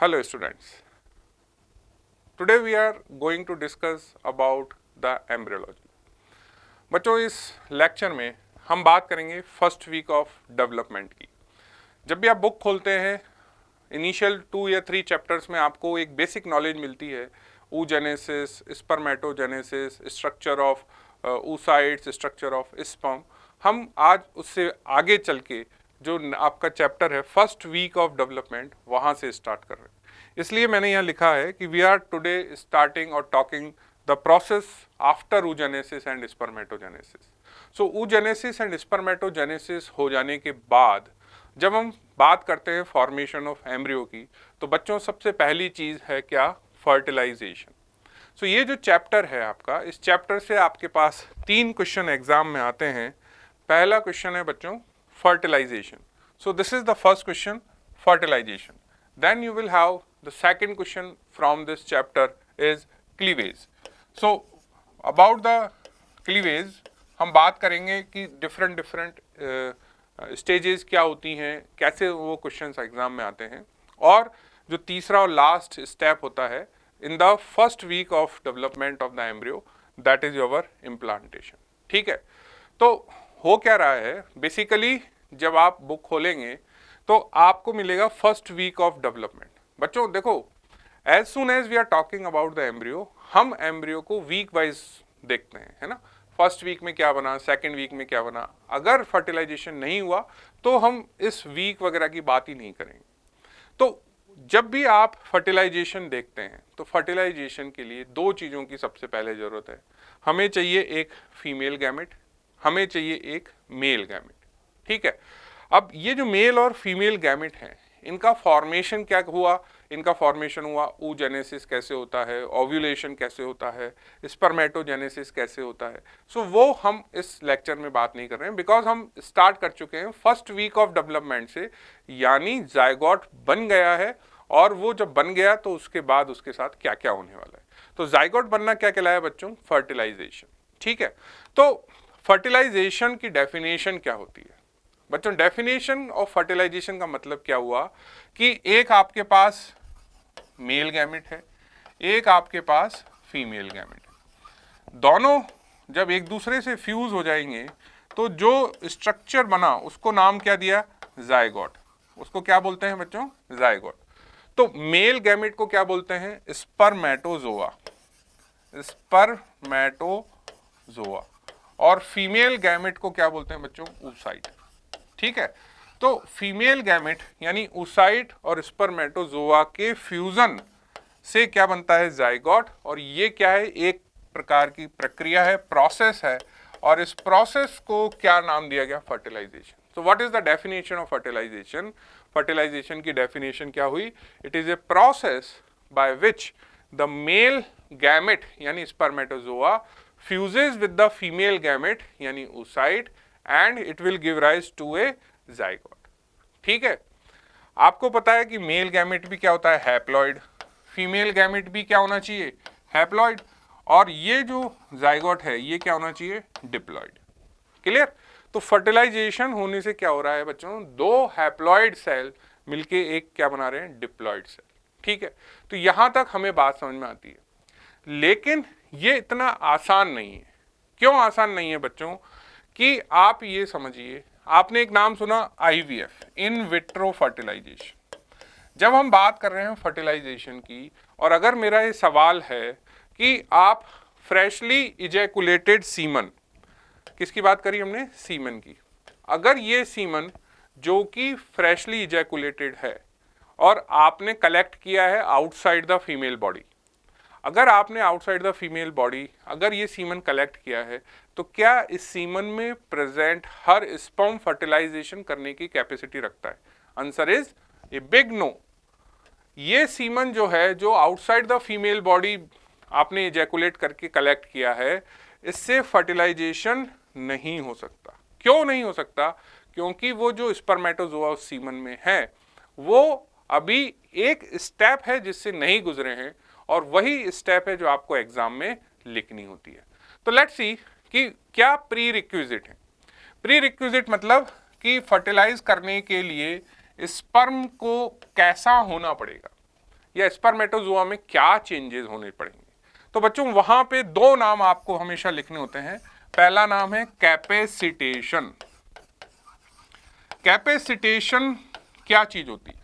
Hello students. Today we are going to discuss about the embryology. बच्चों इस lecture में हम बात करेंगे फर्स्ट वीक ऑफ डेवलपमेंट की। जब भी आप बुक खोलते हैं इनिशियल 2 या 3 चैप्टर्स में आपको एक बेसिक नॉलेज मिलती है oogenesis, spermatogenesis, structure of oocytes, structure of sperm. हम आज उससे आगे चल के जो आपका चैप्टर है फर्स्ट वीक ऑफ डेवलपमेंट वहाँ से स्टार्ट कर रहे हैं। इसलिए मैंने यहाँ लिखा है कि वी आर टुडे स्टार्टिंग और talking the process after oogenesis and spermatogenesis. So oogenesis and spermatogenesis हो जाने के बाद जब हम बात करते हैं फॉर्मेशन ऑफ एम्ब्रियो की, तो बच्चों सबसे पहली चीज़ है क्या? फर्टिलाइजेशन। सो ये जो चैप्टर है आपका, इस चैप्टर से आपके पास 3 क्वेश्चन एग्जाम में आते हैं। पहला क्वेश्चन है बच्चों fertilization. So this is the first question, fertilization. Then you will have the second question from this chapter is cleavage. So about the cleavage हम बात करेंगे कि different stages क्या होती हैं, कैसे वो questions एग्जाम में आते हैं। और जो तीसरा और लास्ट स्टेप होता है in the first week of development of the embryo, that is your implantation. ठीक है, तो हो क्या रहा है बेसिकली जब आप बुक खोलेंगे तो आपको मिलेगा फर्स्ट वीक ऑफ डेवलपमेंट। बच्चों देखो, as soon as we are talking about the embryo, हम एम्ब्रियो को वीक वाइज देखते हैं, है ना। फर्स्ट वीक में क्या बना, सेकंड वीक में क्या बना। अगर फर्टिलाइजेशन नहीं हुआ तो हम इस वीक वगैरह की बात ही नहीं करेंगे। तो जब भी आप फर्टिलाइजेशन देखते हैं तो फर्टिलाइजेशन के लिए 2 चीज़ों की सबसे पहले ज़रूरत है। हमें चाहिए एक फीमेल गैमेट, हमें चाहिए एक मेल गैमेट। ठीक है, अब ये जो मेल और फीमेल गैमेट हैं इनका फॉर्मेशन क्या हुआ? इनका फॉर्मेशन हुआ, oogenesis कैसे होता है, ओव्यूलेशन कैसे होता है, स्पर्मेटोजेनेसिस कैसे होता है। सो वो हम इस लेक्चर में बात नहीं कर रहे हैं, बिकॉज हम स्टार्ट कर चुके हैं फर्स्ट वीक ऑफ डेवलपमेंट से, यानी जायगोट बन गया है और वो जब बन गया तो उसके बाद उसके साथ क्या क्या होने वाला है। तो जायगोट बनना क्या कहलाया बच्चों? फर्टिलाइजेशन। ठीक है, तो फर्टिलाइजेशन की डेफिनेशन क्या होती है बच्चों? डेफिनेशन ऑफ फर्टिलाइजेशन का मतलब क्या हुआ कि एक आपके पास मेल गैमेट है, एक आपके पास फीमेल गैमेट है। दोनों जब एक दूसरे से फ्यूज हो जाएंगे तो जो स्ट्रक्चर बना उसको नाम क्या दिया? जायगोट। उसको क्या बोलते हैं बच्चों? जायगोट। तो मेल गैमेट को क्या बोलते हैं? Spermatozoa, spermatozoa. और फीमेल गैमेट को क्या बोलते हैं बच्चों? oocyte। ठीक है, तो फीमेल गैमेट यानी oocyte और स्पर्मेटोजोआ के फ्यूजन से क्या बनता है? जायगोट। और ये क्या है? एक प्रकार की प्रक्रिया है, प्रोसेस है, और इस प्रोसेस को क्या नाम दिया गया? Fertilization. So what is the definition of fertilization? Fertilization की डेफिनेशन क्या हुई? It is a process by which the male gamete यानी spermatozoa fuses with the female gamete यानी oocyte and it will give rise to a zygote। ठीक है, आपको पता है कि मेल गैमेट भी क्या होता है? हैप्लॉइड। फीमेल गैमेट भी क्या होना चाहिए? हैप्लॉइड। और ये जो जायगोट है ये क्या होना चाहिए? डिप्लॉइड। क्लियर? तो फर्टिलाइजेशन होने से क्या हो रहा है बच्चों? 2 हैप्लॉइड सेल मिलके एक क्या बना रहे हैं? Diploid cell. ठीक है, तो यहां तक हमें बात समझ में आती है, लेकिन ये इतना आसान नहीं है। क्यों आसान नहीं है बच्चों? कि आप ये समझिए, आपने एक नाम सुना IVF, इन विट्रो फर्टिलाइजेशन। जब हम बात कर रहे हैं फर्टिलाइजेशन की, और अगर मेरा ये सवाल है कि आप फ्रेशली इजैकुलेटेड सीमन, किसकी बात करी हमने? सीमन की। अगर ये सीमन जो कि फ्रेशली इजैकुलेटेड है और आपने कलेक्ट किया है आउटसाइड द फीमेल बॉडी, अगर आपने आउटसाइड द फीमेल बॉडी अगर ये सीमन कलेक्ट किया है, तो क्या इस सीमन में प्रेजेंट हर स्पर्म फर्टिलाइजेशन करने की कैपेसिटी रखता है? Answer is a big no. ये सीमन जो है, जो आउटसाइड द फीमेल बॉडी आपने इजैकुलेट करके कलेक्ट किया है, इससे फर्टिलाइजेशन नहीं हो सकता। क्यों नहीं हो सकता? क्योंकि वो जो स्पर्मेटोजोआ सीमन में है वो अभी एक स्टेप है जिससे नहीं गुजरे हैं, और वही स्टेप है जो आपको एग्जाम में लिखनी होती है। तो लेट्स सी कि क्या प्री रिक्विजिट है। प्री रिक्विजिट मतलब कि फर्टिलाइज करने के लिए स्पर्म को कैसा होना पड़ेगा। या स्पर्मेटोजोआ में क्या चेंजेस होने पड़ेंगे। तो बच्चों वहां पे दो नाम आपको हमेशा लिखने होते हैं। पहला नाम है कैपेसिटेशन। कैपेसिटेशन क्या चीज होती है,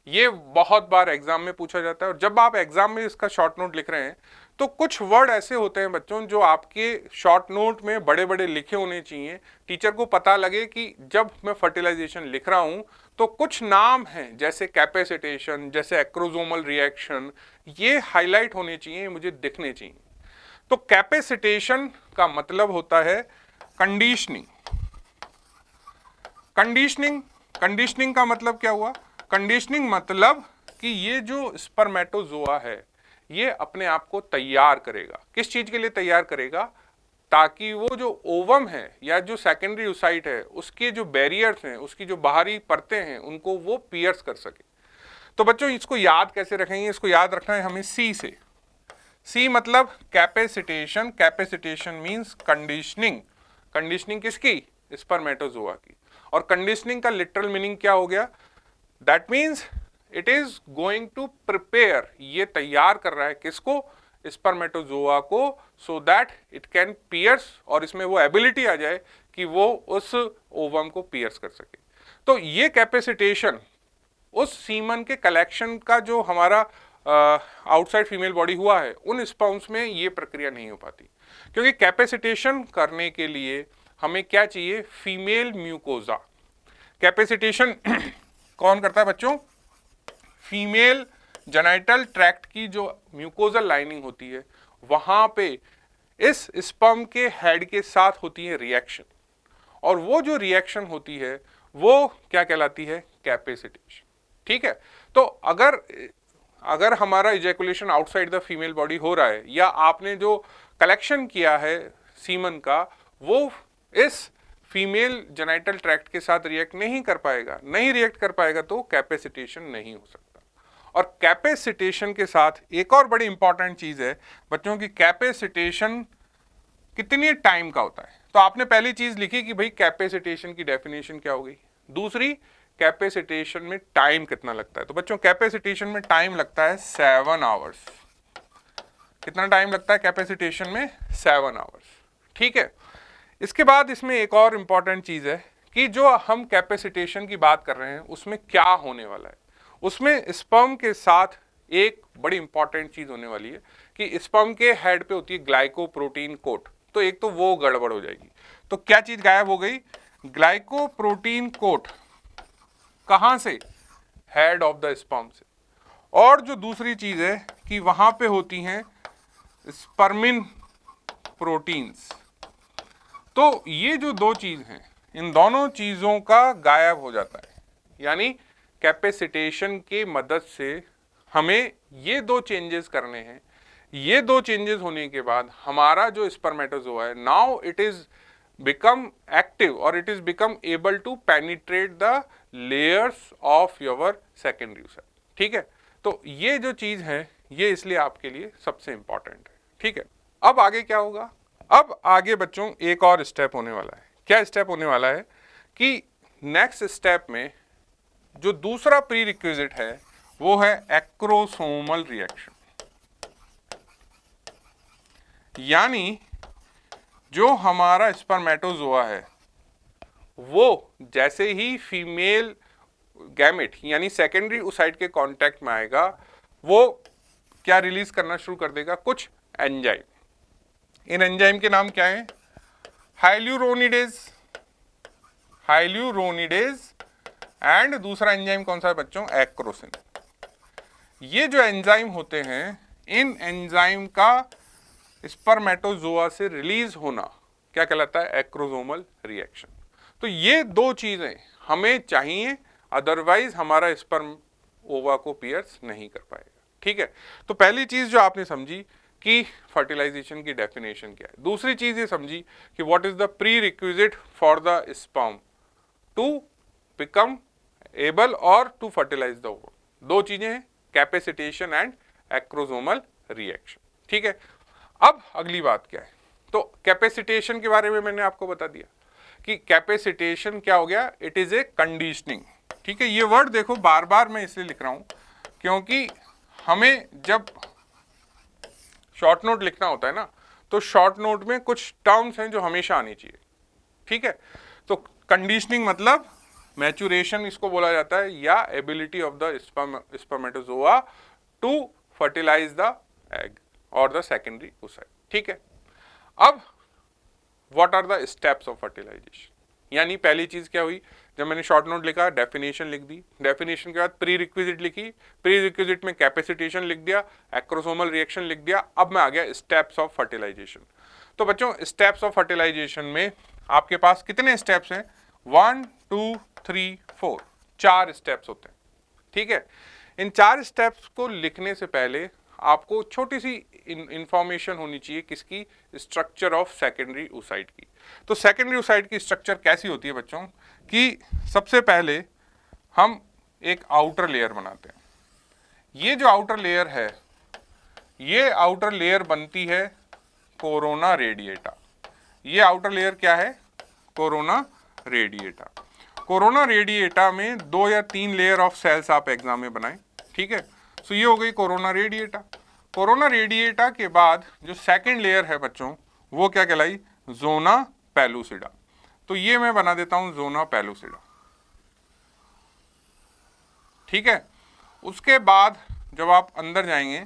ये बहुत बार एग्जाम में पूछा जाता है, और जब आप एग्जाम में इसका शॉर्ट नोट लिख रहे हैं तो कुछ वर्ड ऐसे होते हैं बच्चों जो आपके शॉर्ट नोट में बड़े बड़े लिखे होने चाहिए, टीचर को पता लगे कि जब मैं फर्टिलाइजेशन लिख रहा हूं तो कुछ नाम हैं जैसे कैपेसिटेशन, जैसे एक्रोसोमल रिएक्शन, ये हाईलाइट होने चाहिए, मुझे दिखने चाहिए। तो कैपेसिटेशन का मतलब होता है कंडीशनिंग। कंडीशनिंग का मतलब क्या हुआ? कंडीशनिंग मतलब कि ये जो स्पर्मेटोजोआ है ये अपने आप को तैयार करेगा। किस चीज के लिए तैयार करेगा? ताकि वो जो ओवम है या जो सेकेंडरी ओसाइट है उसके जो बैरियर्स हैं, उसकी जो बाहरी परतें हैं, उनको वो पियर्स कर सके। तो बच्चों इसको याद कैसे रखेंगे? इसको याद रखना है हमें सी से। सी मतलब capacitation. Capacitation means conditioning. Conditioning किसकी? स्पर्मेटोजोआ की। और कंडीशनिंग का लिटरल मीनिंग क्या हो गया? That means it is going to prepare, ये तैयार कर रहा है किसको? स्पर्मेटोजोआ को, so that it can pierce, और इसमें वो एबिलिटी आ जाए कि वो उस ओवम को पियर्स कर सके। तो ये कैपेसिटेशन उस सीमन के कलेक्शन का जो हमारा आउटसाइड फीमेल बॉडी हुआ है, उन स्पर्म्स में ये प्रक्रिया नहीं हो पाती, क्योंकि कैपेसिटेशन करने के लिए हमें क्या चाहिए? Female mucosa. कैपेसिटेशन कौन करता है बच्चों? फीमेल जेनिटल ट्रैक्ट की जो म्यूकोजल लाइनिंग होती है, वहां पे इस स्पर्म के हेड के साथ होती है रिएक्शन, और वो जो रिएक्शन होती है वो क्या कहलाती है? कैपेसिटेशन। ठीक है। तो अगर हमारा ejaculation outside the female body हो रहा है, या आपने जो कलेक्शन किया है सीमन का वो इस फीमेल जेनिटल ट्रैक्ट के साथ रिएक्ट नहीं कर पाएगा, तो कैपेसिटेशन नहीं हो सकता। और कैपेसिटेशन के साथ एक और बड़ी इंपॉर्टेंट चीज है बच्चों की, कैपेसिटेशन कितनी टाइम का होता है। तो आपने पहली चीज लिखी कि भाई कैपेसिटेशन की डेफिनेशन क्या हो गई। दूसरी, कैपेसिटेशन में टाइम कितना लगता है। तो बच्चों कैपेसिटेशन में टाइम लगता है 7 आवर्स। कितना टाइम लगता है कैपेसिटेशन में? 7 आवर्स। ठीक है। इसके बाद इसमें एक और इंपॉर्टेंट चीज है कि जो हम कैपेसिटेशन की बात कर रहे हैं उसमें क्या होने वाला है। उसमें स्पर्म के साथ एक बड़ी इंपॉर्टेंट चीज होने वाली है कि स्पर्म के हेड पे होती है ग्लाइकोप्रोटीन कोट। तो एक तो वो गड़बड़ हो जाएगी। तो क्या चीज गायब हो गई? Glycoprotein coat. कहां से? हेड ऑफ द स्पर्म से। और जो दूसरी चीज है कि वहां पे होती हैं स्पर्मिन प्रोटीन्स। तो ये जो दो चीज हैं, इन दोनों चीजों का गायब हो जाता है। यानी कैपेसिटेशन के मदद से हमें ये दो चेंजेस करने हैं। ये दो चेंजेस होने के बाद हमारा जो स्पर्मेटोजोआ है, now it is become active और it is become able to penetrate the layers of your secondary cell. ठीक है। तो ये जो चीज है ये इसलिए आपके लिए सबसे इंपॉर्टेंट है। ठीक है। अब आगे क्या होगा? अब आगे बच्चों एक और स्टेप होने वाला है। क्या स्टेप होने वाला है कि नेक्स्ट स्टेप में जो दूसरा प्री रिक्विजिट है वो है एक्रोसोमल रिएक्शन। यानी जो हमारा स्पर्मेटोजोआ है वो जैसे ही फीमेल गैमेट यानी सेकेंडरी ओसाइट के कांटेक्ट में आएगा, वो क्या रिलीज करना शुरू कर देगा? कुछ एंजाइम। इन एंजाइम के नाम क्या है? हाइल्यूरोनिडेज एंड दूसरा एंजाइम कौन सा है बच्चों? एक्रोसिन। ये जो एंजाइम होते हैं, इन एंजाइम का स्पर्मेटोजोआ से रिलीज होना क्या कहलाता है? Acrosomal reaction. तो ये दो चीजें हमें चाहिए, अदरवाइज हमारा स्पर्म ओवा को पियर्स नहीं कर पाएगा। ठीक है। तो पहली चीज जो आपने समझी कि फर्टिलाइजेशन की डेफिनेशन क्या है। दूसरी चीज ये समझी कि what is the prerequisite for the sperm to become able और टू फर्टिलाइज द ओवम। दो चीजें हैं, कैपेसिटेशन एंड एक्रोसोमल रिएक्शन। ठीक है। अब अगली बात क्या है? तो कैपेसिटेशन के बारे में मैंने आपको बता दिया कि कैपेसिटेशन क्या हो गया? It is A conditioning. ठीक है। ये वर्ड देखो बार बार मैं इसलिए लिख रहा हूं क्योंकि हमें जब शॉर्ट नोट लिखना होता है ना, तो शॉर्ट नोट में कुछ टर्म्स हैं जो हमेशा आनी चाहिए, ठीक है। तो कंडीशनिंग मतलब मैच्योरेशन इसको बोला जाता है, या ability of the spermatozoa to fertilize the egg और द सेकेंडरी oocyte, ठीक है। अब what are the steps of fertilization, यानी पहली चीज क्या हुई, जब मैंने शॉर्ट नोट लिखा डेफिनेशन लिख दी, डेफिनेशन के बाद प्री रिक्विजिट लिखी, प्री रिक्विजिट में कैपेसिटेशन लिख दिया, एक्रोसोमल रिएक्शन लिख दिया, अब मैं आ गया स्टेप्स ऑफ फर्टिलाइजेशन। तो बच्चों स्टेप्स ऑफ फर्टिलाइजेशन में आपके पास कितने स्टेप्स हैं, 1 2 3 4, 4 स्टेप्स होते हैं, ठीक है। इन 4 स्टेप्स को लिखने से पहले आपको छोटी सी इंफॉर्मेशन होनी चाहिए किसकी, स्ट्रक्चर ऑफ सेकेंडरी oocyte की। तो सेकेंडरी oocyte की स्ट्रक्चर कैसी होती है बच्चों, कि सबसे पहले हम एक आउटर लेयर बनाते हैं। ये जो आउटर लेयर है, ये आउटर लेयर बनती है कोरोना रेडिएटा। ये आउटर लेयर क्या है, कोरोना रेडिएटा। कोरोना रेडिएटा में 2 या 3 लेयर ऑफ सेल्स आप एग्जाम में बनाएं, ठीक है। सो ये हो गई कोरोना रेडिएटा। कोरोना रेडिएटा के बाद जो सेकंड लेयर है बच्चों, वो क्या कहलाई, जोना पेलुसिडा। तो ये मैं बना देता हूं जोना पेलुसिडा, ठीक है। उसके बाद जब आप अंदर जाएंगे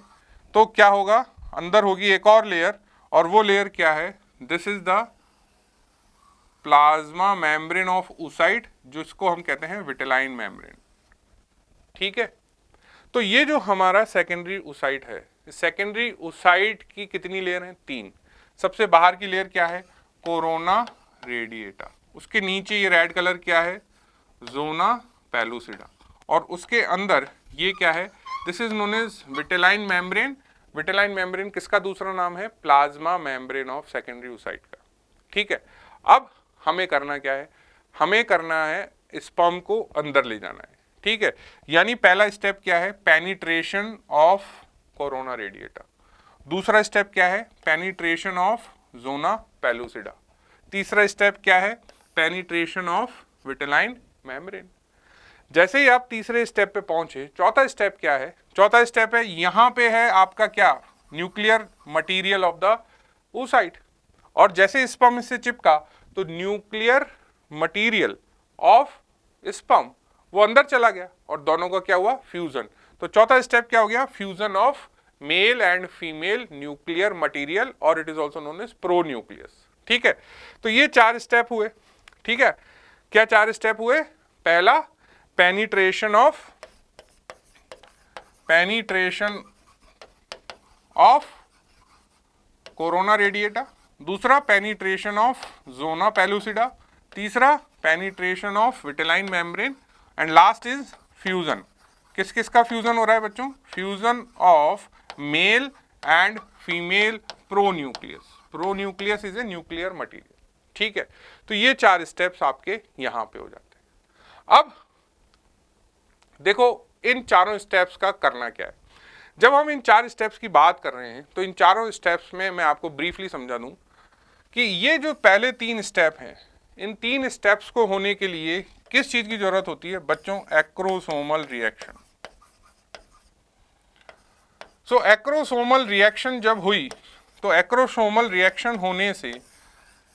तो क्या होगा, अंदर होगी एक और लेयर, और वो लेयर क्या है, this is the plasma membrane of oocyte, जिसको हम कहते हैं विटेलाइन मेम्ब्रेन, ठीक है। तो ये जो हमारा सेकेंडरी oocyte है, सेकेंडरी oocyte की कितनी लेयर हैं, 3। सबसे बाहर की लेयर क्या है, कोरोना रेडिएटा, उसके नीचे ये रेड कलर क्या है, जोना पेलुसिडा, और उसके अंदर ये क्या है, this is known as vitelline membrane. Vitelline membrane किसका दूसरा नाम है, plasma membrane of secondary oocyte का, ठीक है। अब हमें करना क्या है, हमें करना है स्पर्म को अंदर ले जाना है, ठीक है। यानी पहला स्टेप क्या है, पेनिट्रेशन ऑफ कोरोना रेडिएटा। दूसरा स्टेप क्या है, पेनिट्रेशन ऑफ जोना पेलुसिडा। तीसरा स्टेप क्या है, पेनिट्रेशन ऑफ विटेलाइन मेम्ब्रेन। जैसे ही आप तीसरे स्टेप पे पहुंचे, चौथा स्टेप क्या है, चौथा स्टेप है यहां पे है आपका क्या, nuclear material of the oocyte। और जैसे स्पर्म से चिपका तो न्यूक्लियर मटेरियल ऑफ स्पर्म वो अंदर चला गया और दोनों का क्या हुआ, फ्यूजन। तो चौथा स्टेप क्या हो गया, fusion of male and female nuclear material, और it is also known as pronucleus, ठीक है। तो ये 4 स्टेप हुए, ठीक है। क्या 4 स्टेप हुए, पहला पेनिट्रेशन ऑफ कोरोना रेडिएटा, दूसरा पेनिट्रेशन ऑफ जोना पेलुसिडा, तीसरा penetration of vitelline membrane, and last is fusion. किस किस का फ्यूजन हो रहा है बच्चों, fusion of male and female pronucleus. Pronucleus is a nuclear material, ठीक है। तो ये 4 स्टेप्स आपके यहां पे हो जाते हैं। अब देखो इन चारों स्टेप्स का करना क्या है। जब हम इन 4 स्टेप्स की बात कर रहे हैं तो इन चारों स्टेप्स में मैं आपको ब्रीफली समझा दूं कि ये जो पहले 3 स्टेप हैं, इन 3 स्टेप्स को होने के लिए किस चीज की जरूरत होती है बच्चों, एक्रोसोमल रिएक्शन। सो एक्रोसोमल रिएक्शन जब हुई तो एक्रोसोमल रिएक्शन होने से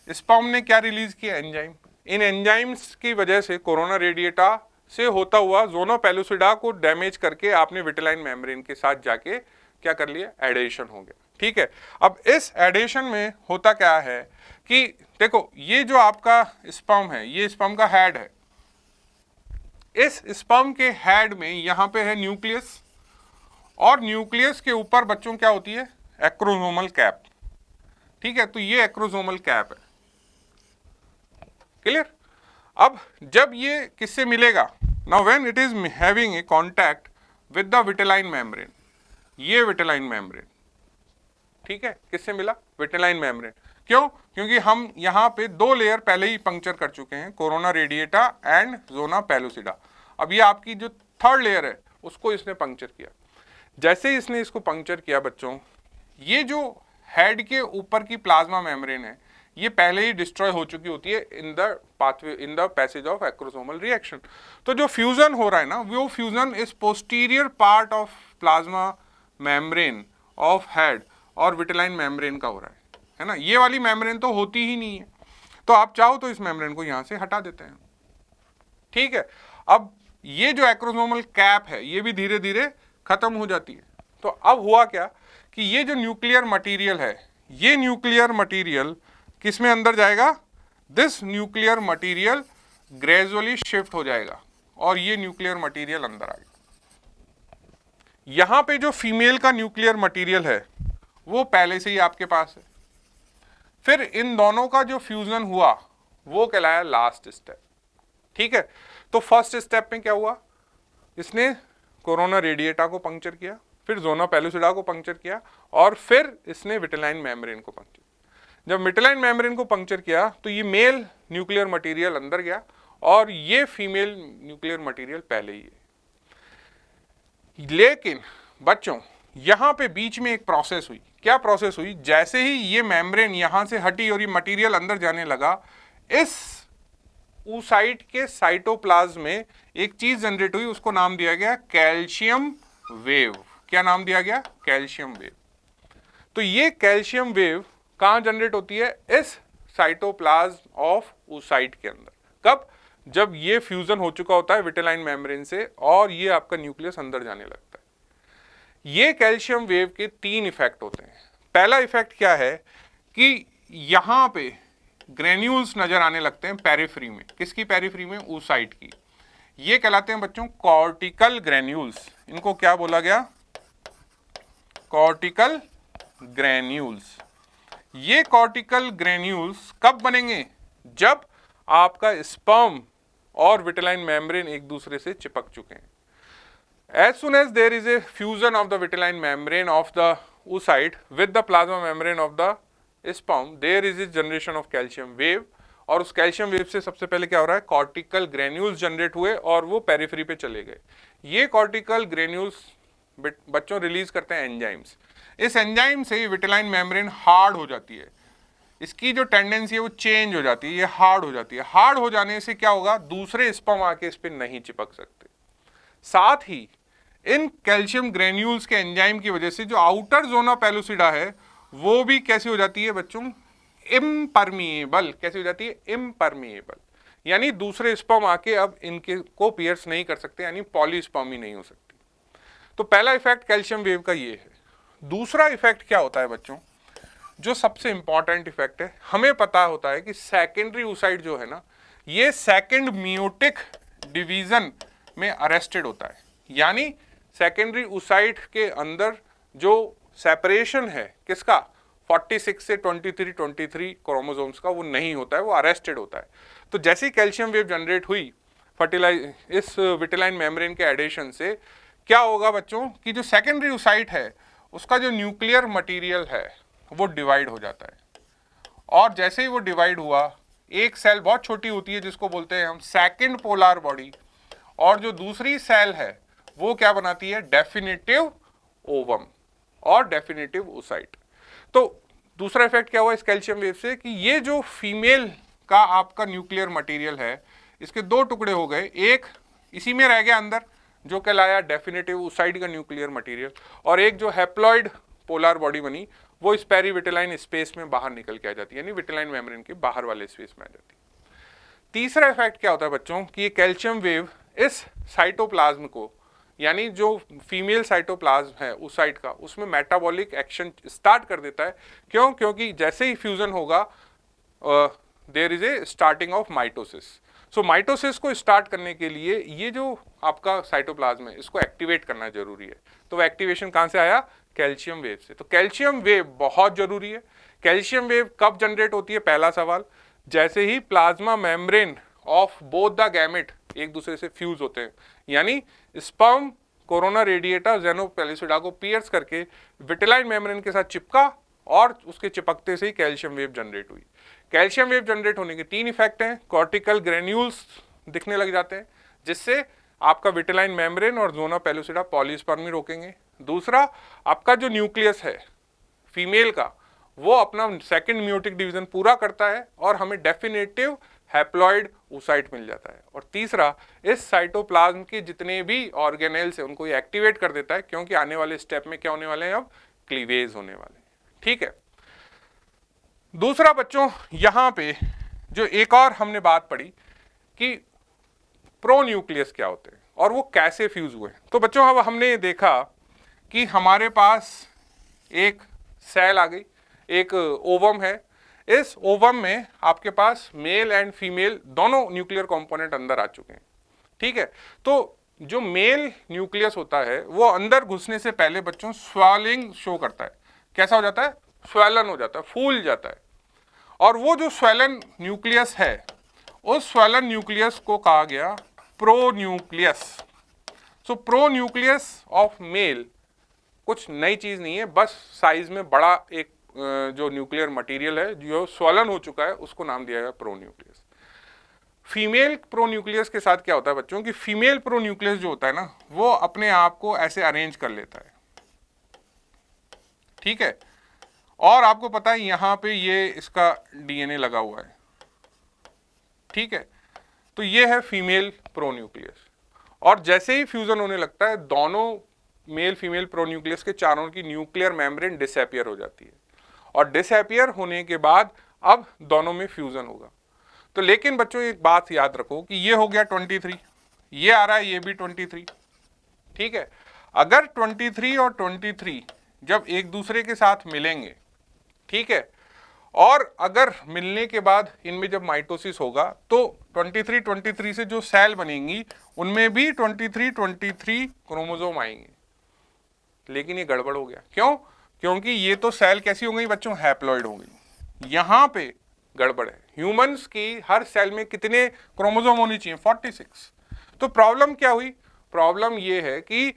स्पर्म ने क्या रिलीज किया, एंजाइम। इन एंजाइम्स की वजह से कोरोना रेडिएटा से होता हुआ जोना पेलुसिडा को डैमेज करके आपने विटेलाइन मेम्ब्रेन के साथ जाके क्या कर लिया, एडेशन हो गया, ठीक है। अब इस एडेशन में होता क्या है कि देखो ये जो आपका स्पर्म है, ये स्पर्म का हेड है, इस स्पर्म के हेड में यहां पे है न्यूक्लियस, और न्यूक्लियस के ऊपर बच्चों क्या होती है, एक्रोसोमल कैप, ठीक है। तो ये एक्रोसोमल कैप है, क्लियर। अब जब ये किससे मिलेगा, now when it is having a contact with the vitelline membrane, ये विटेलाइन मेम्ब्रेन, ठीक है, किससे मिला, विटेलाइन मेम्ब्रेन। क्यों, क्योंकि हम यहाँ पे 2 लेयर पहले ही पंक्चर कर चुके हैं, corona radiata and zona pellucida. अब ये आपकी जो 3rd लेयर है उसको इसने पंक्चर किया। जैसे ही इसने इसको पंक्चर किया बच्चों, ये जो हेड के ऊपर की प्लाज्मा मेम्ब्रेन है ये पहले ही डिस्ट्रॉय हो चुकी होती है in the pathway, in the passage of acrosomal reaction. तो जो फ्यूजन हो रहा है ना, वो fusion is posterior part of plasma membrane of head और विटेलाइन मेम्ब्रेन का हो रहा है ना। ये वाली मेम्ब्रेन तो होती ही नहीं है, तो आप चाहो तो इस मेम्ब्रेन को यहां से हटा देते हैं, ठीक है। अब ये जो एक्रोसोमल कैप है ये भी धीरे धीरे खत्म हो जाती है। तो अब हुआ क्या कि ये जो न्यूक्लियर मटेरियल है, ये न्यूक्लियर मटेरियल किस में अंदर जाएगा, this nuclear material gradually shift हो जाएगा और ये न्यूक्लियर मटेरियल अंदर आ गया। यहां पे जो फीमेल का न्यूक्लियर मटेरियल है वो पहले से ही आपके पास है, फिर इन दोनों का जो फ्यूजन हुआ वो कहलाया लास्ट स्टेप, ठीक है। तो फर्स्ट स्टेप में क्या हुआ, इसने कोरोना रेडिएटा को पंक्चर किया, फिर ज़ोना पेलुसिडा को पंक्चर किया और फिर इसने विटेलाइन मेम्ब्रेन को पंक्चर। जब विटेलाइन मेम्ब्रेन को पंक्चर किया तो ये मेल न्यूक्लियर मटेरियल अंदर गया और ये फीमेल न्यूक्लियर मटेरियल पहले ही है। लेकिन बच्चों यहां पे बीच में एक प्रोसेस हुई। क्या प्रोसेस हुई, जैसे ही ये मेम्ब्रेन यहां से हटी और ये मटेरियल अंदर जाने लगा, इस oocyte के साइटोप्लाज्म में एक चीज जनरेट हुई, उसको नाम दिया गया कैल्शियम वेव। क्या नाम दिया गया, कैल्शियम वेव। तो ये कैल्शियम वेव कहां जनरेट होती है, इस साइटोप्लाज्म ऑफ oocyte के अंदर। कब, जब ये फ्यूजन हो चुका होता है विटेलाइन मेम्ब्रेन से और ये आपका न्यूक्लियस अंदर जाने लगता है। ये कैल्शियम वेव के 3 इफेक्ट होते हैं। पहला इफेक्ट क्या है कि यहां पे ग्रेन्यूल्स नजर आने लगते हैं पेरिफेरी में। किसकी पेरिफेरी में, oocyte की। ये कहलाते हैं बच्चों कॉर्टिकल ग्रेन्यूल्स। इनको क्या बोला गया, कॉर्टिकल ग्रेन्यूल्स। ये कॉर्टिकल ग्रेन्यूल्स कब बनेंगे, जब आपका स्पर्म और विटेलाइन मेम्ब्रेन एक दूसरे से चिपक चुके हैं। As soon as there is a fusion of the vitelline membrane of the oocyte with the plasma membrane of the sperm, there is a generation of calcium wave। और उस calcium wave से सबसे पहले क्या हो रहा है, कॉर्टिकल ग्रेन्यूल्स जनरेट हुए और वो पेरिफेरी पे चले गए। ये कॉर्टिकल ग्रेन्यूल्स बच्चों रिलीज करते हैं एंजाइम्स। इस एंजाइम से विटेलाइन मेम्ब्रेन हार्ड हो जाती है, इसकी जो टेंडेंसी है वो चेंज हो जाती है, ये हार्ड हो जाती है। हार्ड हो जाने से क्या होगा, दूसरे स्पर्म आके इस पर नहीं चिपक सकते। साथ ही इन कैल्शियम ग्रेन्यूल्स के एंजाइम की वजह से जो आउटर ज़ोना पेलुसिडा है वो भी कैसी हो जाती है बच्चों, इम्परमिएबल। कैसी हो जाती है, इम्परमिएबल, यानी दूसरे स्पर्म आके अब इनके को पियर्स नहीं कर सकते, यानी पॉलीस्पर्मी नहीं हो सकती। तो पहला इफेक्ट कैल्शियम वेव का ये है। दूसरा इफेक्ट क्या होता है बच्चों, जो सबसे इंपॉर्टेंट इफेक्ट है, हमें पता होता है कि सेकेंडरी oocyte जो है ना, ये सेकेंड मियोटिक डिवीजन में अरेस्टेड होता है। यानी सेकेंडरी oocyte के अंदर जो सेपरेशन है किसका, 46 से 23 क्रोमोसोम्स का, वो नहीं होता है, वो अरेस्टेड होता है। तो जैसे ही कैल्शियम वेव जनरेट हुई इस विटेलाइन मेम्ब्रेन के एडिशन से, क्या होगा बच्चों कि जो सेकेंडरी oocyte है उसका जो न्यूक्लियर मटेरियल है वो डिवाइड हो जाता है। और जैसे ही वो डिवाइड हुआ, एक सेल बहुत छोटी होती है जिसको बोलते हैं हम सेकेंड पोलर बॉडी, और जो दूसरी सेल है वो क्या बनाती है, डेफिनेटिव ओवम और डेफिनेटिव oocyte। तो दूसरा इफेक्ट क्या हुआ इस कैल्शियम वेव से कि ये जो फीमेल का आपका न्यूक्लियर मटेरियल है, इसके 2 टुकड़े हो गए, एक इसी में रह गया अंदर जो कहलाया डेफिनेटिव oocyte का न्यूक्लियर मटेरियल, और एक जो हैप्लॉइड पोलर बॉडी बनी वो इस पेरीविटेलाइन स्पेस में बाहर निकल के आ जाती है, यानी विटेलाइन मेम्ब्रेन के बाहर वाले स्पेस में आ जाती है। तीसरा इफेक्ट क्या होता है बच्चों कि ये कैल्शियम वेव इस साइटोप्लाज्म को, यानी जो फीमेल साइटोप्लाज्म है oocyte का, उसमें मेटाबॉलिक एक्शन स्टार्ट कर देता है। क्यों, क्योंकि जैसे ही फ्यूजन होगा there is a starting of mitosis. So mitosis को स्टार्ट करने के लिए ये जो आपका साइटोप्लाज्म है इसको एक्टिवेट करना जरूरी है। तो वो एक्टिवेशन कहाँ से आया, कैल्शियम वेव से। तो कैल्शियम वेव बहुत जरूरी है। कैल्शियम वेव कब जनरेट होती है, पहला सवाल, जैसे ही plasma membrane of both the gamete एक दूसरे से फ्यूज होते हैं, यानी sperm corona radiata zona pellucida को पियर्स करके विटेलाइन मेम्ब्रेन के साथ चिपका और उसके चिपकते से ही कैल्शियम वेव जनरेट हुई। कैल्शियम वेव जनरेट होने के 3 इफेक्ट हैं। कॉर्टिकल ग्रेन्यूल्स दिखने लग जाते हैं जिससे आपका विटेलाइन मेम्ब्रेन और ज़ोना पेलुसिडा पॉलीस्पर्मी रोकेंगे। दूसरा, आपका जो न्यूक्लियस है फीमेल का वो अपना सेकंड मियोटिक डिवीजन पूरा करता है और हमें डेफिनेटिव हैप्लॉइड oocyte मिल जाता है। और तीसरा, इस साइटोप्लाज्म के जितने भी ऑर्गेनेल्स हैं उनको ये एक्टिवेट कर देता है, क्योंकि आने वाले स्टेप में क्या होने वाले हैं, अब क्लीवेज होने वाले हैं। ठीक है। दूसरा बच्चों, यहां पे जो एक और हमने बात पढ़ी कि प्रोन्यूक्लियस क्या होते हैं और वो कैसे फ्यूज हुए। तो बच्चों अब हमने देखा कि हमारे पास एक सेल आ गई, एक ओवम है। इस ओवम में आपके पास मेल एंड फीमेल दोनों न्यूक्लियर कंपोनेंट अंदर आ चुके हैं। ठीक है। तो जो मेल न्यूक्लियस होता है वो अंदर घुसने से पहले बच्चों स्वेलिंग शो करता है। कैसा हो जाता है? स्वेलन हो जाता है, फूल जाता है। और वो जो स्वेलन न्यूक्लियस है, उस स्वेलन न्यूक्लियस को कहा गया pronucleus. So pronucleus of male कुछ नई चीज नहीं है, बस साइज में बड़ा एक जो न्यूक्लियर मटेरियल है जो स्वलन हो चुका है उसको नाम दिया गया प्रोन्यूक्लियस। फीमेल प्रोन्यूक्लियस के साथ क्या होता है बच्चों कि फीमेल प्रोन्यूक्लियस जो होता है ना, वो अपने आप को ऐसे अरेंज कर लेता है। ठीक है। और आपको पता है यहां पे ये इसका डीएनए लगा हुआ है। ठीक है। तो ये है फीमेल प्रोन्यूक्लियस। और जैसे ही फ्यूजन होने लगता है, दोनों मेल फीमेल प्रोन्यूक्लियस के चारों की न्यूक्लियर मेम्ब्रेन डिसअपियर हो जाती है। और डिसअपियर होने के बाद अब दोनों में फ्यूजन होगा। तो लेकिन बच्चों एक बात याद रखो कि ये हो गया 23, ये आ रहा है, ये भी 23। ठीक है। अगर 23 और 23 जब एक दूसरे के साथ मिलेंगे, ठीक है, और अगर मिलने के बाद इनमें जब माइटोसिस होगा तो 23 से जो सेल बनेंगी उनमें भी 23 क्रोमोसोम आएंगे। लेकिन ये गड़बड़ हो गया। क्यों? क्योंकि ये तो सेल कैसी हो गई बच्चों? हैप्लॉइड हो गई। यहां पे गड़बड़ है। ह्यूमंस की हर सेल में कितने क्रोमोसोम होनी चाहिए? 46। तो प्रॉब्लम क्या हुई? प्रॉब्लम ये है कि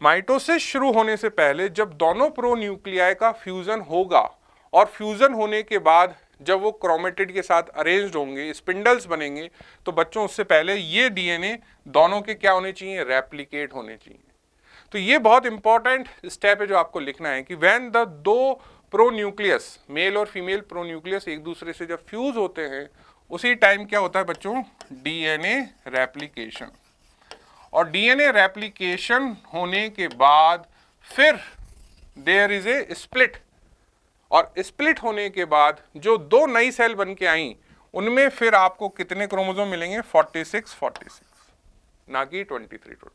माइटोसिस शुरू होने से पहले जब दोनों प्रोन्यूक्लियाई का फ्यूजन होगा और फ्यूजन होने के बाद जब वो क्रोमेटिड के साथ अरेंज्ड होंगे, स्पिंडल्स बनेंगे, तो बच्चों उससे पहले ये डीएनए दोनों के क्या होने चाहिए? रेप्लिकेट होने चाहिए। तो ये बहुत इंपॉर्टेंट स्टेप है जो आपको लिखना है कि व्हेन द दो प्रोन्यूक्लियस, मेल और फीमेल प्रोन्यूक्लियस एक दूसरे से जब फ्यूज होते हैं, उसी टाइम क्या होता है बच्चों? DNA replication. और डीएनए रेप्लिकेशन होने के बाद फिर देयर इज ए स्प्लिट। और स्प्लिट होने के बाद जो दो नई सेल बन के आई, उनमें फिर आपको कितने क्रोमोसोम मिलेंगे? 46, ना कि 23।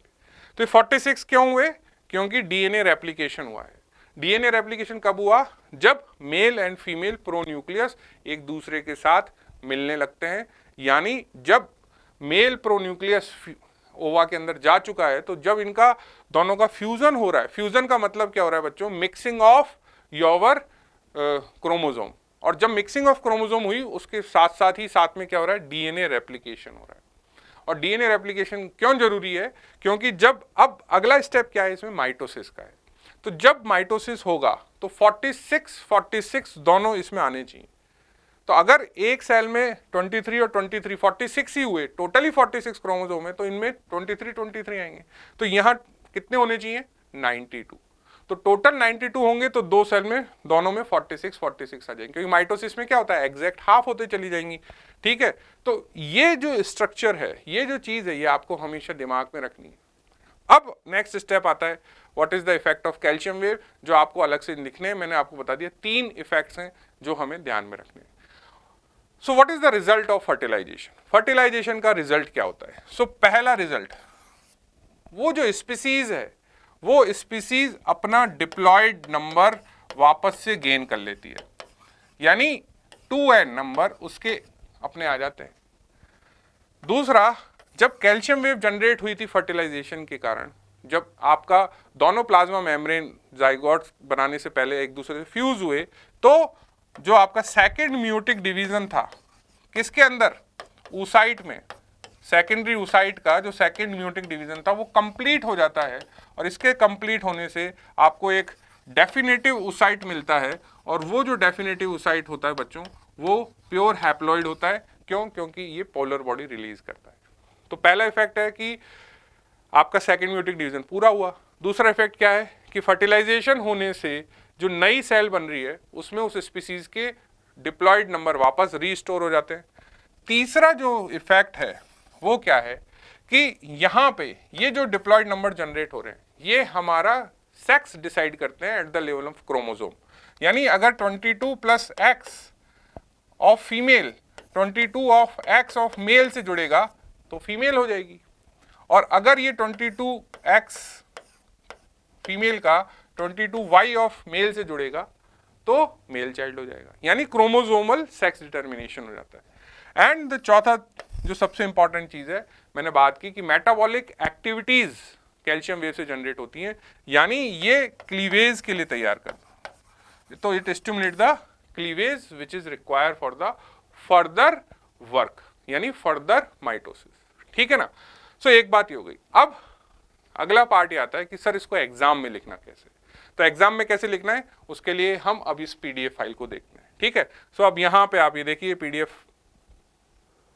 तो 46 क्यों हुए? क्योंकि डीएनए रेप्लिकेशन हुआ है। डीएनए रेप्लिकेशन कब हुआ? जब मेल एंड फीमेल प्रोन्यूक्लियस एक दूसरे के साथ मिलने लगते हैं। यानी जब मेल प्रोन्यूक्लियस ओवा के अंदर जा चुका है, तो जब इनका दोनों का फ्यूजन हो रहा है। फ्यूजन का मतलब क्या हो रहा है बच्चों? Mixing of your chromosome. और जब मिक्सिंग ऑफ क्रोमोसोम हुई, उसके साथ साथ ही साथ में क्या हो रहा है? डीएनए रेप्लिकेशन हो रहा है। और डीएनए रेप्लिकेशन क्यों जरूरी है? क्योंकि जब अब अगला स्टेप क्या है इसमें? माइटोसिस का है। तो जब माइटोसिस होगा तो 46 दोनों इसमें आने चाहिए। तो अगर एक सेल में 23 और 23 46 ही हुए, टोटली 46 क्रोमोसोम है, तो इनमें 23 आएंगे। तो यहां कितने होने चाहिए? 92। तो टोटल 92 होंगे, तो दो सेल में दोनों में 46 आ जाएंगे, क्योंकि माइटोसिस में क्या होता है? एग्जैक्ट हाफ होते चली जाएंगी। ठीक है। तो ये जो स्ट्रक्चर है, ये जो चीज है, ये आपको हमेशा दिमाग में रखनी है। अब नेक्स्ट स्टेप आता है, what is the effect of calcium wave, जो आपको अलग से लिखने हैं। मैंने आपको बता दिया 3 इफेक्ट्स हैं जो हमें ध्यान में रखने हैं। So what is the result of fertilization? Fertilization का रिजल्ट क्या होता है? सो पहला रिजल्ट, वो जो स्पीसीज है, वो स्पीसीज अपना डिप्लॉयड नंबर वापस से गेन कर लेती है। यानी 2n नंबर उसके अपने आ जाते हैं। दूसरा, जब कैल्शियम वेव जनरेट हुई थी फर्टिलाइजेशन के कारण, जब आपका दोनों प्लाज्मा मेम्ब्रेन जाइगोट बनाने से पहले एक दूसरे से फ्यूज हुए, तो जो आपका सेकेंड म्यूटिक डिवीजन था, किसके अंदर? oocyte में। सेकेंडरी oocyte का जो सेकेंड म्यूटिक डिवीजन था वो कंप्लीट हो जाता है। और इसके कंप्लीट होने से आपको एक डेफिनेटिव oocyte मिलता है। और वो जो डेफिनेटिव oocyte होता है बच्चों, वो प्योर हैप्लॉइड होता है। क्यों? क्योंकि ये पोलर बॉडी रिलीज करता है। तो पहला इफेक्ट है कि आपका सेकेंड म्यूटिक डिवीजन पूरा हुआ। दूसरा इफेक्ट क्या है कि फर्टिलाइजेशन होने से जो नई सेल बन रही है, उसमें उस स्पीसीज के डिप्लॉयड नंबर वापस रीस्टोर हो जाते हैं। तीसरा जो इफेक्ट है वो क्या है कि यहाँ पे ये जो डिप्लॉयड नंबर जनरेट हो रहे हैं ये हमारा सेक्स डिसाइड करते हैं at the level of chromosome. यानी अगर 22 plus x of female 22 of x of male से जुड़ेगा तो फीमेल हो जाएगी, और अगर ये 22 एक्स फीमेल का 22 वाई ऑफ मेल से जुड़ेगा तो मेल चाइल्ड हो जाएगा, यानी क्रोमोसोमल सेक्स डिटर्मिनेशन हो जाता है। एंड द चौथा जो सबसे इंपॉर्टेंट चीज है, मैंने बात की कि मेटाबॉलिक एक्टिविटीज कैल्शियम वेव से जनरेट होती हैं, यानी ये क्लीवेज के लिए तैयार करना, तो it stimulate the cleavage which is required for the further work, यानी फर्दर माइटोसिस। ठीक है ना। सो एक बात ये हो गई। अब अगला पार्ट ये आता है कि सर इसको एग्जाम में लिखना कैसे। तो एग्जाम में कैसे लिखना है उसके लिए हम अब इस पीडीएफ फाइल को देखते हैं। ठीक है। सो अब यहाँ पे आप ये देखिए PDF.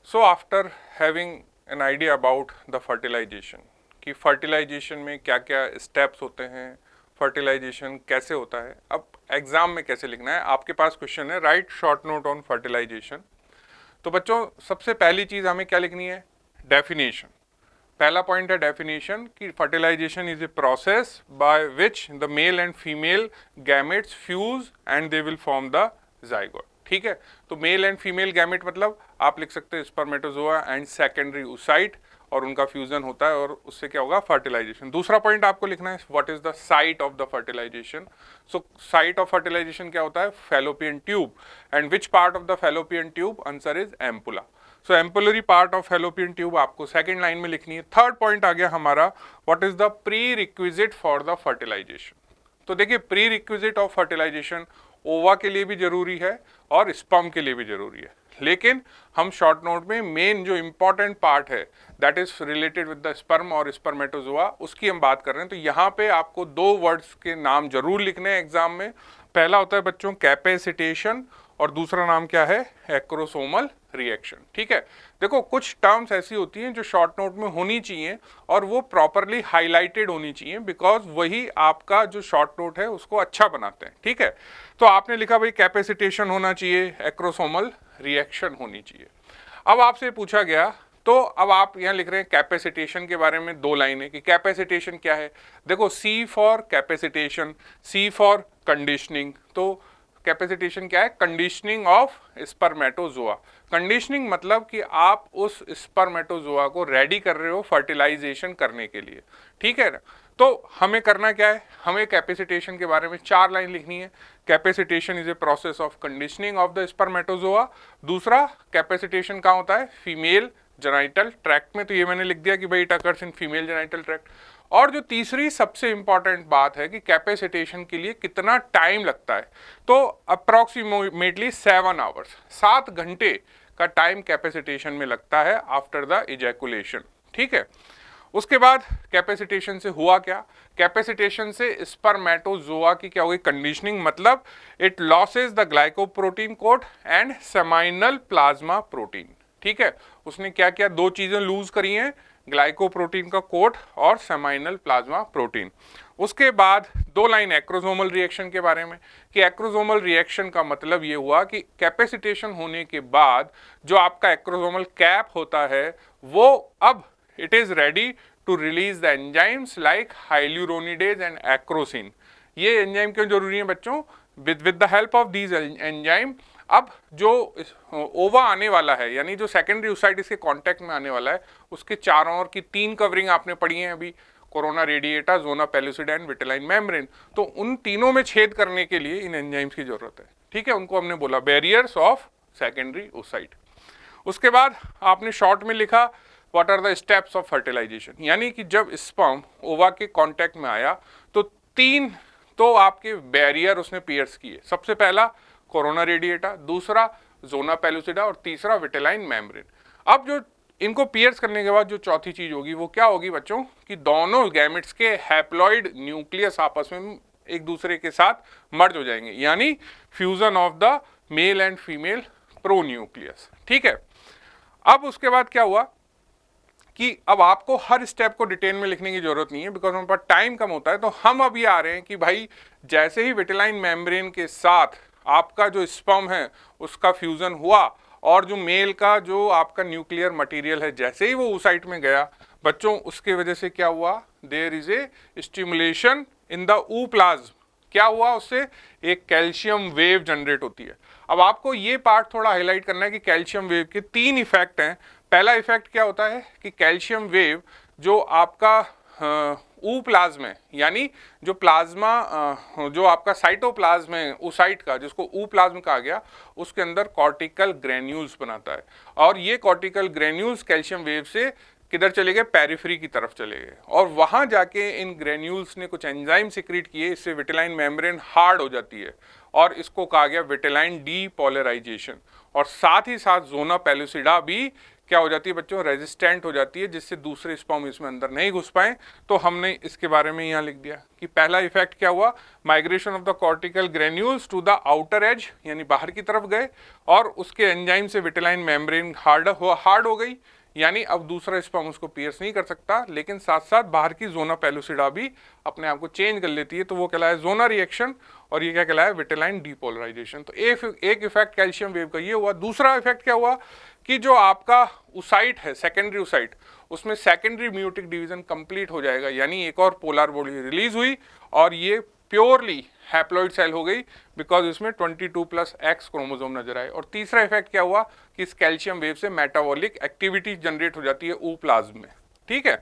So after having an idea about the fertilization, कि फर्टिलाइजेशन में क्या क्या स्टेप्स होते हैं, फर्टिलाइजेशन कैसे होता है, अब एग्जाम में कैसे लिखना है। आपके पास क्वेश्चन है write short note on fertilization. तो बच्चों सबसे पहली चीज हमें क्या लिखनी है, डेफिनेशन। पहला पॉइंट है डेफिनेशन कि fertilization is a process by which the male and female gametes fuse and they will form the zygote. ठीक है। तो मेल एंड फीमेल गैमेट मतलब आप लिख सकते हैं स्पर्मेटोजोआ एंड सेकेंडरी oocyte, और उनका फ्यूजन होता है और उससे क्या होगा फर्टिलाइजेशन। दूसरा पॉइंट आपको लिखना है what is the site of the fertilization. So site of fertilization क्या होता है, fallopian tube, and which part of the fallopian tube, answer is ampulla. So ampullary part of fallopian tube आपको second line में लिखनी है। Third point आ गया हमारा what is the prerequisite for the fertilization. तो देखिए प्री रिक्विजिट ऑफ फर्टिलाइजेशन ओवा के लिए भी जरूरी है और स्पर्म के लिए भी जरूरी है, लेकिन हम शॉर्ट नोट में मेन जो इंपॉर्टेंट पार्ट है that is related with the sperm और स्पर्मेटोजोआ उसकी हम बात कर रहे हैं। तो यहाँ पे आपको दो वर्ड्स के नाम जरूर लिखने हैं एग्जाम में। पहला होता है बच्चों कैपेसिटेशन और दूसरा नाम क्या है, एक्रोसोमल रिएक्शन। ठीक है। देखो कुछ टर्म्स ऐसी होती हैं जो शॉर्ट नोट में होनी चाहिए और वो प्रॉपरली हाईलाइटेड होनी चाहिए, बिकॉज वही आपका जो शॉर्ट नोट है उसको अच्छा बनाते हैं। ठीक है। तो आपने लिखा भाई कैपेसिटेशन होना चाहिए, एक्रोसोमल रिएक्शन होनी चाहिए। अब आपसे पूछा गया, तो अब आप यहाँ लिख रहे हैं कैपेसिटेशन के बारे में दो लाइनें कि कैपेसिटेशन क्या है। देखो C for capacitation, C for conditioning. तो कैपेसिटेशन क्या है, कंडीशनिंग ऑफ स्पर्मेटोजोआ। कंडीशनिंग मतलब कि आप उस स्पर्मेटोजोआ को रेडी कर रहे हो फर्टिलाइजेशन करने के लिए। ठीक है ना। तो हमें करना क्या है, हमें कैपेसिटेशन के बारे में 4 लाइन लिखनी है। Capacitation is a process of conditioning of the spermatozoa. दूसरा कैपेसिटेशन कहाँ होता है, फीमेल जेनाइटल ट्रैक्ट में, तो ये मैंने लिख दिया कि भाई it occurs in female genital tract. और जो तीसरी सबसे इंपॉर्टेंट बात है कि कैपेसिटेशन के लिए कितना टाइम लगता है, तो अप्रॉक्सीमेटली 7 आवर्स, 7 घंटे का टाइम कैपेसिटेशन में लगता है आफ्टर द इजैकुलेशन। ठीक है। उसके बाद कैपेसिटेशन से हुआ क्या, कैपेसिटेशन से स्पर्मेटोजोआ की क्या हुई कंडीशनिंग, मतलब it loses the glycoprotein coat and seminal plasma protein. ठीक है। उसने क्या क्या दो चीजें लूज करी हैं, ग्लाइकोप्रोटीन का कोट और सेमाइनल प्लाज्मा प्रोटीन। उसके बाद 2 लाइन एक्रोसोमल रिएक्शन के बारे में कि एक्रोसोमल रिएक्शन का मतलब ये हुआ कि कैपेसिटेशन होने के बाद जो आपका एक्रोसोमल कैप होता है वो अब it is ready to release the enzymes like hyaluronidase and acrosin. ये एंजाइम क्यों जरूरी है बच्चों, with the help of these enzyme अब जो ओवा आने वाला है, यानी जो सेकेंडरी oocyte इसके कांटेक्ट में आने वाला है, उसके चारों ओर की 3 कवरिंग आपने पढ़ी हैं अभी, corona radiata, zona pellucida and vitelline membrane. तो उन तीनों में छेद करने के लिए इन एंजाइम्स की जरूरत है। ठीक है। उनको हमने बोला बैरियर्स ऑफ सेकेंडरी oocyte। उसके बाद आपने शॉर्ट में लिखा what are the steps of fertilization, यानी कि जब स्पर्म ओवा के कांटेक्ट में आया तो 3 तो आपके बैरियर उसने पियर्स किए। सबसे पहला कोरोना रेडिएटा, दूसरा जोना पेलुसिडा और तीसरा विटेलाइन मेम्ब्रेन। अब जो इनको पियर्स करने के बाद जो चौथी चीज होगी वो क्या होगी बच्चों, कि दोनों गैमेट्स के हैप्लॉइड न्यूक्लियस आपस में एक दूसरे के साथ मर्ज हो जाएंगे, यानी fusion of the male and female pronucleus. ठीक है। अब उसके बाद क्या हुआ कि अब आपको हर स्टेप को डिटेल में लिखने की जरूरत नहीं है, बिकॉज हमारे पास टाइम कम होता है। तो हम अब ये आ रहे हैं कि भाई जैसे ही विटेलाइन मेम्ब्रेन के साथ आपका जो स्पर्म है उसका फ्यूजन हुआ और जो मेल का जो आपका न्यूक्लियर मटेरियल है जैसे ही वो oocyte में गया बच्चों, उसके वजह से क्या हुआ, there is a stimulation in the ooplasm. क्या हुआ, उससे एक कैल्शियम वेव जनरेट होती है। अब आपको ये पार्ट थोड़ा हाईलाइट करना है कि कैल्शियम वेव के 3 इफेक्ट हैं। पहला इफेक्ट क्या होता है कि कैल्शियम वेव जो आपका ooप्लाज्म है, यानी जो प्लाज्मा जो आपका साइटोप्लाज्म है oocyte का, जिसको ooप्लाज्म कहा गया, उसके अंदर कॉर्टिकल ग्रेन्यूल्स बनाता है। और ये कॉर्टिकल ग्रेन्यूल्स कैल्शियम वेव से किधर चले गए, पेरिफेरी की तरफ चले गए, और वहां जाके इन ग्रेन्यूल्स ने कुछ एंजाइम सिक्रीट किए, इससे विटेलाइन मेम्ब्रेन हार्ड हो जाती है और इसको कहा गया विटेलाइन डीपोलराइजेशन। और साथ ही साथ जोना पेलुसिडा भी क्या हो जाती है बच्चों, रेजिस्टेंट हो जाती है, जिससे दूसरे स्पर्म इसमें अंदर नहीं घुस पाए। तो हमने इसके बारे में यहाँ लिख दिया कि पहला इफेक्ट क्या हुआ, migration of the cortical granules to the outer edge, यानी बाहर की तरफ गए, और उसके एंजाइम से विटेलाइन मेम्ब्रेन हार्ड हो गई, यानी अब दूसरा स्पर्म उसको पियर्स नहीं कर सकता, लेकिन साथ साथ बाहर की जोना पेलुसिडा भी अपने आप को चेंज कर लेती है। तो वो कहलाया जोना रिएक्शन, और ये क्या कहलाया, विटेलाइन डीपोलराइजेशन। तो एक इफेक्ट कैल्शियम वेव का ये हुआ। दूसरा इफेक्ट क्या हुआ कि जो आपका oocyte है, सेकेंडरी oocyte, उसमें सेकेंडरी म्यूटिक डिवीजन कंप्लीट हो जाएगा, यानी एक और पोलर बॉडी रिलीज हुई और ये प्योरली हैप्लॉइड सेल हो गई, बिकॉज इसमें 22+X क्रोमोसोम नजर आए। और तीसरा इफेक्ट क्या हुआ कि इस कैल्शियम वेव से मेटाबॉलिक एक्टिविटी जनरेट हो जाती है ooप्लाज्म में। ठीक है,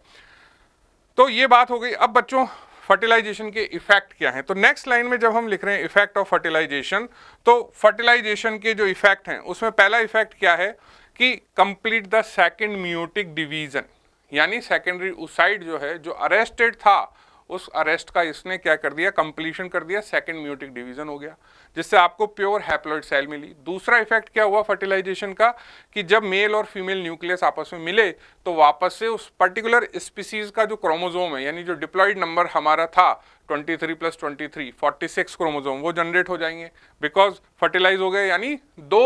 तो ये बात हो गई। अब बच्चों फर्टिलाइजेशन के इफेक्ट क्या हैं, तो नेक्स्ट लाइन में जब हम लिख रहे हैं इफेक्ट ऑफ फर्टिलाइजेशन, तो फर्टिलाइजेशन के जो इफेक्ट हैं उसमें पहला इफेक्ट क्या है कि complete the second meiotic division, यानी सेकेंडरी oocyte जो है, जो अरेस्टेड था, उस अरेस्ट का इसने क्या कर दिया, कंप्लीशन कर दिया, सेकंड म्यूटिक डिवीजन हो गया, जिससे आपको प्योर हैप्लॉइड सेल मिली। दूसरा इफेक्ट क्या हुआ फर्टिलाइजेशन का कि जब मेल और फीमेल न्यूक्लियस आपस में मिले तो वापस से उस पर्टिकुलर स्पीसीज का जो क्रोमोसोम है, यानी जो डिप्लॉइड नंबर हमारा था 23+23 46 क्रोमोसोम, वो जनरेट हो जाएंगे, बिकॉज फर्टिलाइज हो गए, यानी दो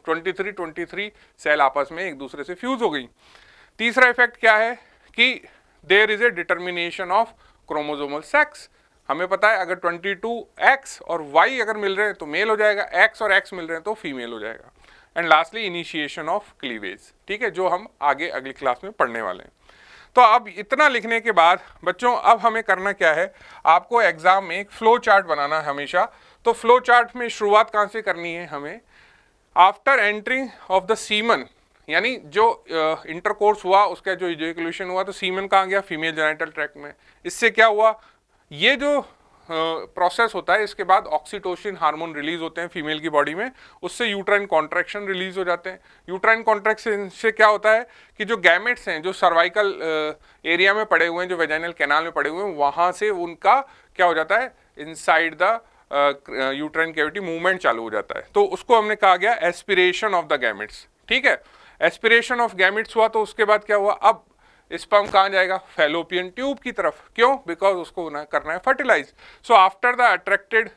23 सेल आपस में एक दूसरे से फ्यूज हो गई। तीसरा इफेक्ट क्या है कि there is a determination of chromosomal sex. हमें पता है अगर 22X और Y अगर मिल रहे हैं तो मेल हो जाएगा, X और X मिल रहे हैं तो फीमेल हो जाएगा। And lastly initiation of cleavage, ठीक है, जो हम आगे अगली क्लास में पढ़ने वाले हैं। तो अब इतना लिखने के बाद बच्चों अब हमें करना क्या है, आपको एग्जाम में एक फ्लो चार्ट बनाना है हमेशा। तो फ्लो चार्ट में शुरुआत कहाँ से करनी है हमें, after entering of the semen, यानी जो इंटरकोर्स हुआ उसका जो इजैकुलेशन हुआ तो सीमन कहाँ गया, फीमेल जेनिटल ट्रैक्ट में। इससे क्या हुआ, ये जो प्रोसेस होता है, इसके बाद ऑक्सीटोसिन हार्मोन रिलीज होते हैं फीमेल की बॉडी में, उससे यूट्राइन कॉन्ट्रैक्शन रिलीज हो जाते हैं। यूट्राइन कॉन्ट्रैक्शन से क्या होता है कि जो गैमेट्स हैं जो सर्वाइकल एरिया में पड़े हुए हैं, जो वेजाइनल कैनाल में पड़े हुए हैं, वहाँ से उनका क्या हो जाता है, inside the uterine cavity movement चालू हो जाता है। तो उसको हमने कहा गया एस्पिरेशन ऑफ द गैमेट्स। ठीक है, एस्पिरेशन ऑफ गैमेट्स हुआ तो उसके बाद क्या हुआ, अब स्पर्म कहाँ जाएगा, फैलोपियन ट्यूब की तरफ। क्यों, बिकॉज उसको करना है fertilize. So after the attracted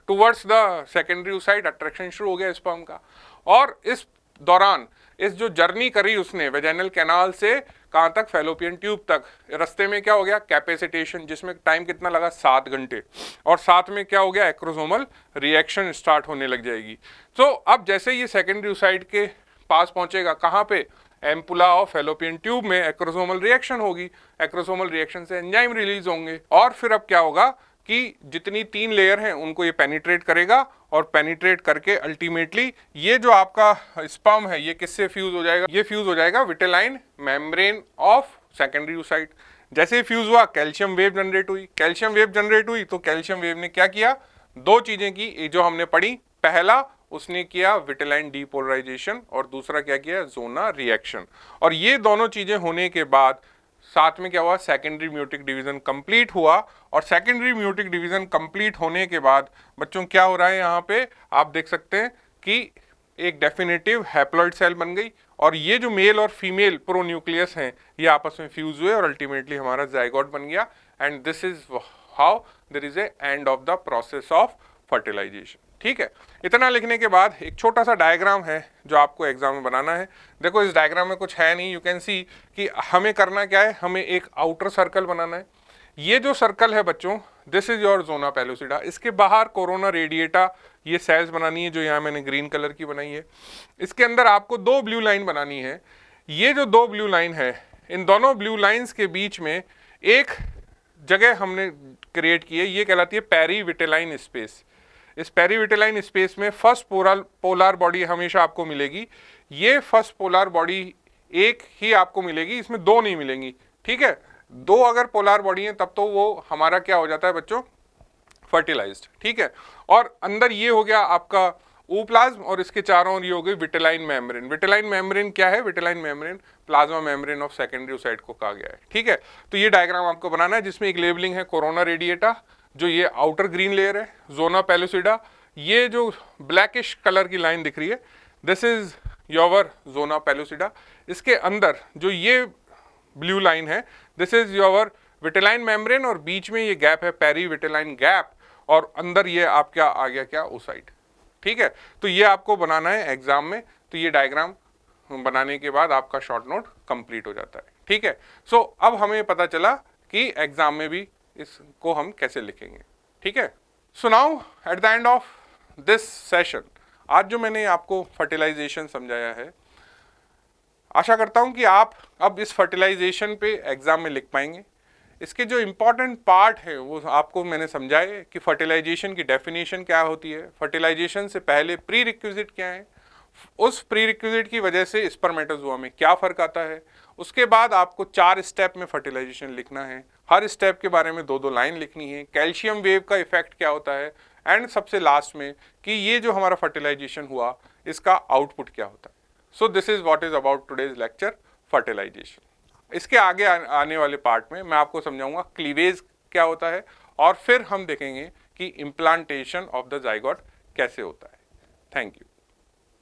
towards the secondary oocyte, attraction शुरू हो गया स्पर्म का। और इस दौरान इस जो जर्नी करी उसने वेजाइनल कैनाल से कहाँ तक, फैलोपियन ट्यूब तक, रास्ते में क्या हो गया, कैपेसिटेशन, जिसमें टाइम कितना लगा, 7 घंटे, और साथ में क्या हो गया, एक्रोसोमल रिएक्शन स्टार्ट होने लग जाएगी। तो अब जैसे ये सेकेंडरी oocyte के पास पहुंचेगा, कहाँ पे, एम्पुला ऑफ फैलोपियन ट्यूब में एक्रोसोमल रिएक्शन होगी, एक्रोसोमल रिएक्शन से एंजाइम रिलीज होंगे, और फिर अब क्या होगा कि जितनी 3 लेयर हैं उनको ये पेनिट्रेट करेगा, और पेनिट्रेट करके अल्टीमेटली ये जो आपका स्पर्म है ये किससे फ्यूज हो जाएगा, ये फ्यूज हो जाएगा vitelline membrane of secondary oocyte। जैसे ही फ्यूज हुआ कैल्शियम वेव जनरेट हुई, कैल्शियम वेव जनरेट हुई तो कैल्शियम वेव ने क्या किया, 2 चीजें की जो हमने पढ़ी। पहला उसने किया विटेलाइन डीपोलराइजेशन, और दूसरा क्या किया, जोना रिएक्शन। और ये दोनों चीजें होने के बाद साथ में क्या हुआ, सेकेंडरी म्यूटिक डिवीजन कंप्लीट हुआ। और सेकेंडरी म्यूटिक डिवीजन कंप्लीट होने के बाद बच्चों क्या हो रहा है, यहाँ पे आप देख सकते हैं कि एक डेफिनेटिव हैप्लॉइड सेल बन गई, और ये जो मेल और फीमेल प्रोन्यूक्लियस हैं ये आपस में फ्यूज हुए और अल्टीमेटली हमारा जाइगोट बन गया। And this is how there is a end of the process of fertilization. ठीक है, इतना लिखने के बाद एक छोटा सा डायग्राम है जो आपको एग्जाम में बनाना है। देखो इस डायग्राम में कुछ है नहीं, यू कैन सी कि हमें करना क्या है, हमें एक आउटर सर्कल बनाना है। ये जो सर्कल है बच्चों, this is your zona pellucida. इसके बाहर कोरोना रेडिएटा ये सेल्स बनानी है जो यहाँ मैंने ग्रीन कलर की बनाई है। इसके अंदर आपको 2 ब्लू लाइन बनानी है। ये जो 2 ब्लू लाइन है, इन दोनों ब्लू लाइंस के बीच में एक जगह हमने क्रिएट की है, ये कहलाती है पेरीविटेलाइन स्पेस। इस पेरीविटेलाइन स्पेस में फर्स्ट पोलर बॉडी हमेशा आपको मिलेगी। ये फर्स्ट पोलर बॉडी एक ही आपको मिलेगी, इसमें 2 नहीं मिलेंगी, ठीक है। 2 अगर पोलर बॉडी है तब तो वो हमारा क्या हो जाता है बच्चों, फर्टिलाइज्ड, ठीक है। और अंदर ये हो गया आपका ओप्लाज्म और इसके चारों ओर ये हो गई विटेलाइन मेम्ब्रेन। विटेलाइन मेम्ब्रेन क्या है? Vitelline membrane plasma membrane of secondary oocyte को कहा गया है, ठीक है। तो ये डायग्राम आपको बनाना है जिसमें एक लेबलिंग है कोरोना रेडिएटा, जो ये आउटर ग्रीन लेयर है, जोना पेलुसिडा, ये जो ब्लैकिश कलर की लाइन दिख रही है, this is your zona pellucida. इसके अंदर जो ये ब्लू लाइन है, this is your vitelline membrane और बीच में ये गैप है पेरीविटेलाइन गैप, और अंदर ये आपका आ गया क्या, ओसाइट, ठीक है। तो ये आपको बनाना है एग्जाम में। तो ये डायग्राम बनाने के बाद आपका शॉर्ट नोट कंप्लीट हो जाता है, ठीक है। सो अब हमें पता चला कि एग्जाम में भी इसको हम कैसे लिखेंगे, ठीक है। So now at the end of this session, आज जो मैंने आपको फर्टिलाइजेशन समझाया है, आशा करता हूं कि आप अब इस फर्टिलाइजेशन पे एग्जाम में लिख पाएंगे। इसके जो इम्पॉर्टेंट पार्ट है वो आपको मैंने समझाए कि फर्टिलाइजेशन की डेफिनेशन क्या होती है, फर्टिलाइजेशन से पहले प्री रिक्विजिट क्या है, उस प्री रिक्विजिट की वजह से स्पर्मेटोजोआ में क्या फ़र्क आता है, उसके बाद आपको 4 स्टेप में फर्टिलाइजेशन लिखना है, हर स्टेप के बारे में 2-2 लाइन लिखनी है, कैल्शियम वेव का इफेक्ट क्या होता है, एंड सबसे लास्ट में कि ये जो हमारा फर्टिलाइजेशन हुआ इसका आउटपुट क्या होता है। So this is what is about today's lecture fertilization. इसके आगे आने वाले पार्ट में मैं आपको समझाऊंगा क्लीवेज क्या होता है, और फिर हम देखेंगे कि इम्प्लांटेशन ऑफ द जाइगोट कैसे होता है। Thank you.